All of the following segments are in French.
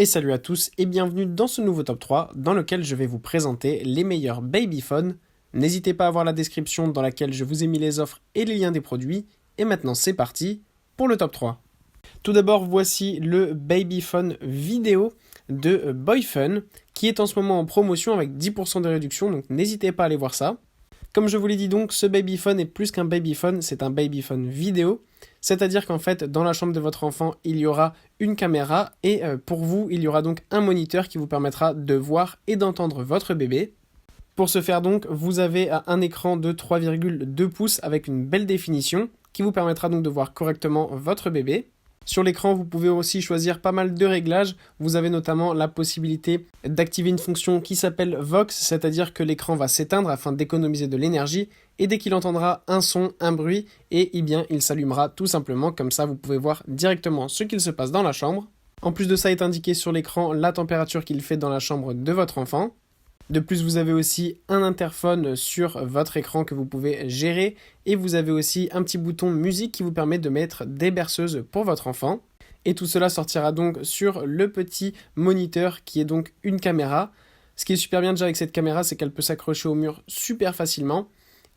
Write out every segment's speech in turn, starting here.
Et salut à tous et bienvenue dans ce nouveau top 3 dans lequel je vais vous présenter les meilleurs babyphones. N'hésitez pas à voir la description dans laquelle je vous ai mis les offres et les liens des produits. Et maintenant c'est parti pour le top 3. Tout d'abord voici le babyphone vidéo de Boyfun qui est en ce moment en promotion avec 10% de réduction, donc n'hésitez pas à aller voir ça. Comme je vous l'ai dit donc, ce babyphone est plus qu'un babyphone, c'est un babyphone vidéo. C'est-à-dire qu'en fait, dans la chambre de votre enfant, il y aura une caméra et pour vous, il y aura donc un moniteur qui vous permettra de voir et d'entendre votre bébé. Pour ce faire donc, vous avez un écran de 3,2 pouces avec une belle définition qui vous permettra donc de voir correctement votre bébé. Sur l'écran, vous pouvez aussi choisir pas mal de réglages. Vous avez notamment la possibilité d'activer une fonction qui s'appelle Vox, c'est-à-dire que l'écran va s'éteindre afin d'économiser de l'énergie et dès qu'il entendra un son, un bruit, il s'allumera tout simplement. Comme ça, vous pouvez voir directement ce qu'il se passe dans la chambre. En plus de ça, est indiqué sur l'écran la température qu'il fait dans la chambre de votre enfant. De plus, vous avez aussi un interphone sur votre écran que vous pouvez gérer et vous avez aussi un petit bouton musique qui vous permet de mettre des berceuses pour votre enfant. Et tout cela sortira donc sur le petit moniteur qui est donc une caméra. Ce qui est super bien déjà avec cette caméra, c'est qu'elle peut s'accrocher au mur super facilement.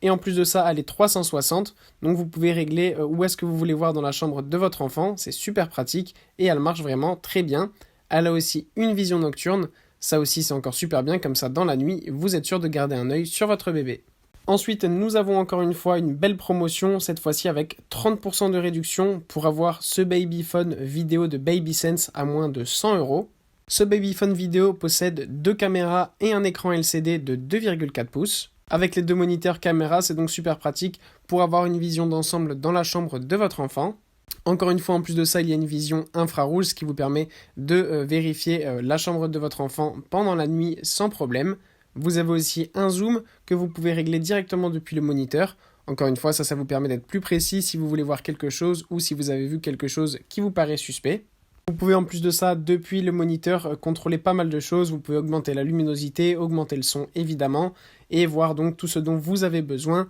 Et en plus de ça, elle est 360, donc vous pouvez régler où est-ce que vous voulez voir dans la chambre de votre enfant. C'est super pratique et elle marche vraiment très bien. Elle a aussi une vision nocturne. Ça aussi c'est encore super bien, comme ça dans la nuit, vous êtes sûr de garder un œil sur votre bébé. Ensuite, nous avons encore une fois une belle promotion, cette fois-ci avec 30% de réduction pour avoir ce babyphone vidéo de BabySense à moins de 100 €. Ce babyphone vidéo possède deux caméras et un écran LCD de 2,4 pouces. Avec les deux moniteurs caméra, c'est donc super pratique pour avoir une vision d'ensemble dans la chambre de votre enfant. Encore une fois, en plus de ça, il y a une vision infrarouge, ce qui vous permet de vérifier la chambre de votre enfant pendant la nuit sans problème. Vous avez aussi un zoom que vous pouvez régler directement depuis le moniteur. Encore une fois, ça vous permet d'être plus précis si vous voulez voir quelque chose ou si vous avez vu quelque chose qui vous paraît suspect. Vous pouvez en plus de ça, depuis le moniteur, contrôler pas mal de choses. Vous pouvez augmenter la luminosité, augmenter le son évidemment, et voir donc tout ce dont vous avez besoin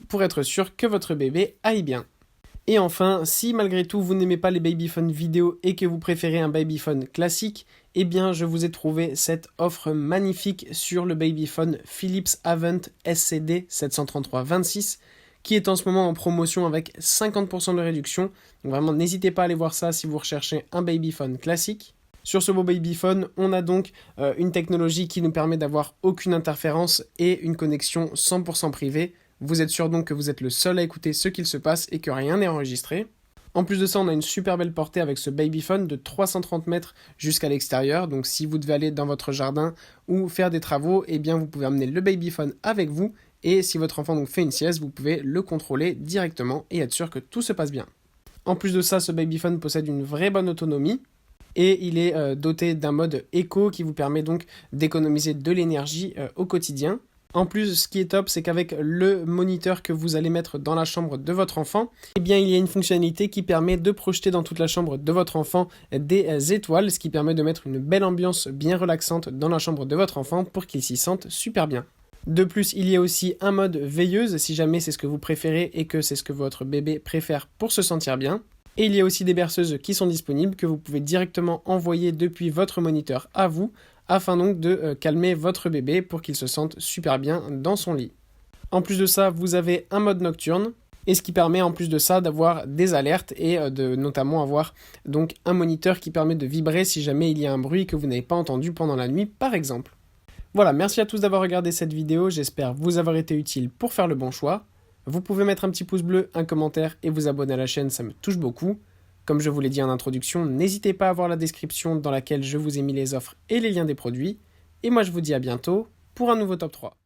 pour être sûr que votre bébé aille bien. Et enfin, si malgré tout vous n'aimez pas les babyphones vidéo et que vous préférez un babyphone classique, eh bien je vous ai trouvé cette offre magnifique sur le babyphone Philips Avent SCD 733-26 qui est en ce moment en promotion avec 50% de réduction. Donc vraiment n'hésitez pas à aller voir ça si vous recherchez un babyphone classique. Sur ce beau babyphone, on a donc une technologie qui nous permet d'avoir aucune interférence et une connexion 100% privée. Vous êtes sûr donc que vous êtes le seul à écouter ce qu'il se passe et que rien n'est enregistré. En plus de ça, on a une super belle portée avec ce babyphone de 330 mètres jusqu'à l'extérieur. Donc si vous devez aller dans votre jardin ou faire des travaux, eh bien vous pouvez amener le babyphone avec vous. Et si votre enfant donc fait une sieste, vous pouvez le contrôler directement et être sûr que tout se passe bien. En plus de ça, ce babyphone possède une vraie bonne autonomie. Et il est doté d'un mode éco qui vous permet donc d'économiser de l'énergie au quotidien. En plus, ce qui est top, c'est qu'avec le moniteur que vous allez mettre dans la chambre de votre enfant, eh bien, il y a une fonctionnalité qui permet de projeter dans toute la chambre de votre enfant des étoiles, ce qui permet de mettre une belle ambiance bien relaxante dans la chambre de votre enfant pour qu'il s'y sente super bien. De plus, il y a aussi un mode veilleuse, si jamais c'est ce que vous préférez et que c'est ce que votre bébé préfère pour se sentir bien. Et il y a aussi des berceuses qui sont disponibles que vous pouvez directement envoyer depuis votre moniteur à vous, afin donc de calmer votre bébé pour qu'il se sente super bien dans son lit. En plus de ça, vous avez un mode nocturne, et ce qui permet en plus de ça d'avoir des alertes et de notamment avoir donc un moniteur qui permet de vibrer si jamais il y a un bruit que vous n'avez pas entendu pendant la nuit par exemple. Voilà, merci à tous d'avoir regardé cette vidéo, j'espère vous avoir été utile pour faire le bon choix. Vous pouvez mettre un petit pouce bleu, un commentaire et vous abonner à la chaîne, ça me touche beaucoup. Comme je vous l'ai dit en introduction, n'hésitez pas à voir la description dans laquelle je vous ai mis les offres et les liens des produits. Et moi je vous dis à bientôt pour un nouveau top 3.